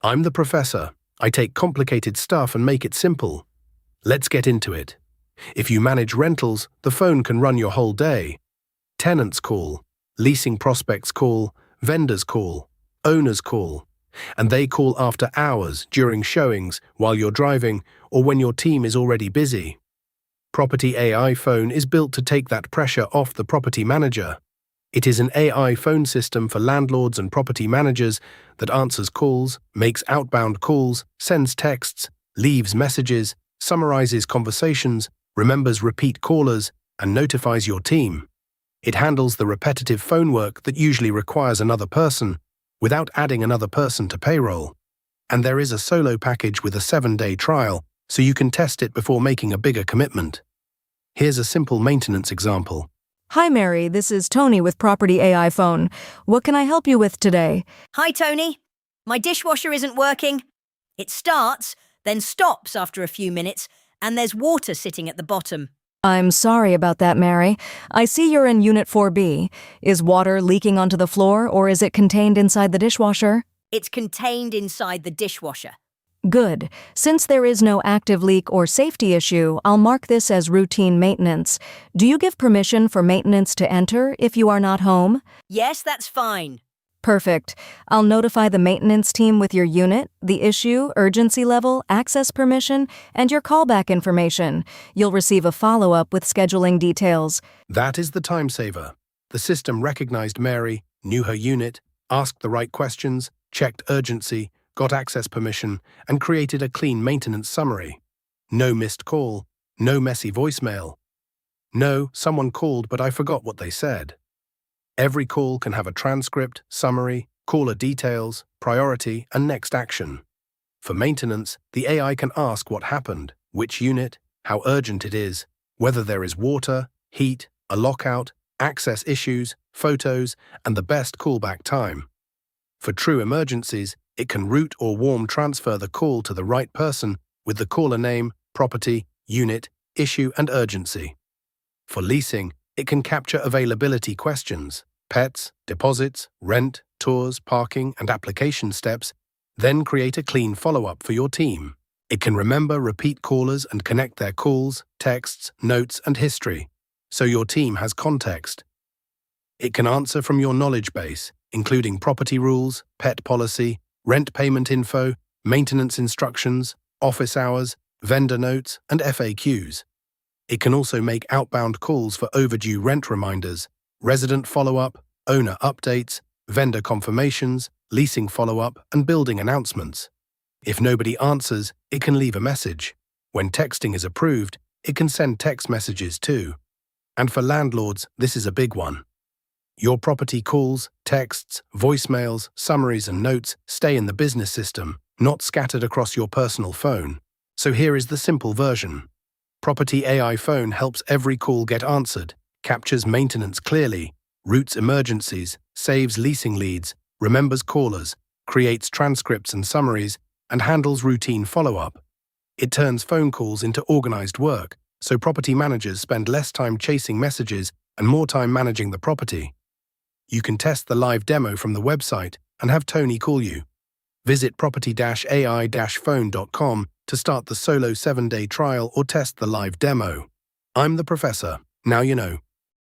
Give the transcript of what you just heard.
I'm the professor. I take complicated stuff and make it simple. Let's get into it. If you manage rentals, the phone can run your whole day. Tenants call, leasing prospects call, vendors call, owners call. And they call after hours, during showings, while you're driving, or when your team is already busy. Property AI Phone is built to take that pressure off the property manager. It is an AI phone system for landlords and property managers that answers calls, makes outbound calls, sends texts, leaves messages, summarizes conversations, remembers repeat callers, and notifies your team. It handles the repetitive phone work that usually requires another person, without adding another person to payroll. And there is a solo package with a 7-day trial, so you can test it before making a bigger commitment. Here's a simple maintenance example. Hi, Mary. This is Toni with Property AI Phone. What can I help you with today? Hi, Toni. My dishwasher isn't working. It starts, then stops after a few minutes, and there's water sitting at the bottom. I'm sorry about that, Mary. I see you're in Unit 4B. Is water leaking onto the floor, or is it contained inside the dishwasher? It's contained inside the dishwasher. Good. Since there is no active leak or safety issue, I'll mark this as routine maintenance. Do you give permission for maintenance to enter if you are not home? Yes, that's fine. Perfect. I'll notify the maintenance team with your unit, the issue, urgency level, access permission, and your callback information. You'll receive a follow-up with scheduling details. That is the time saver. The system recognized Mary, knew her unit, asked the right questions, checked urgency, got access permission, and created a clean maintenance summary. No missed call, no messy voicemail. No, someone called but I forgot what they said. Every call can have a transcript, summary, caller details, priority, and next action. For maintenance, the AI can ask what happened, which unit, how urgent it is, whether there is water, heat, a lockout, access issues, photos, and the best callback time. For true emergencies, it can route or warm transfer the call to the right person with the caller name, property, unit, issue, and urgency. For leasing, it can capture availability questions, pets, deposits, rent, tours, parking, and application steps, then create a clean follow-up for your team. It can remember repeat callers and connect their calls, texts, notes, and history, so your team has context. It can answer from your knowledge base, including property rules, pet policy, rent payment info, maintenance instructions, office hours, vendor notes, and FAQs. It can also make outbound calls for overdue rent reminders, resident follow-up, owner updates, vendor confirmations, leasing follow-up, and building announcements. If nobody answers, it can leave a message. When texting is approved, it can send text messages too. And for landlords, this is a big one. Your property calls, texts, voicemails, summaries, and notes stay in the business system, not scattered across your personal phone. So here is the simple version. Property AI Phone helps every call get answered, captures maintenance clearly, routes emergencies, saves leasing leads, remembers callers, creates transcripts and summaries, and handles routine follow-up. It turns phone calls into organized work, so property managers spend less time chasing messages and more time managing the property. You can test the live demo from the website and have Toni call you. Visit property-ai-phone.com to start the solo 7-day trial or test the live demo. I'm the professor. Now you know.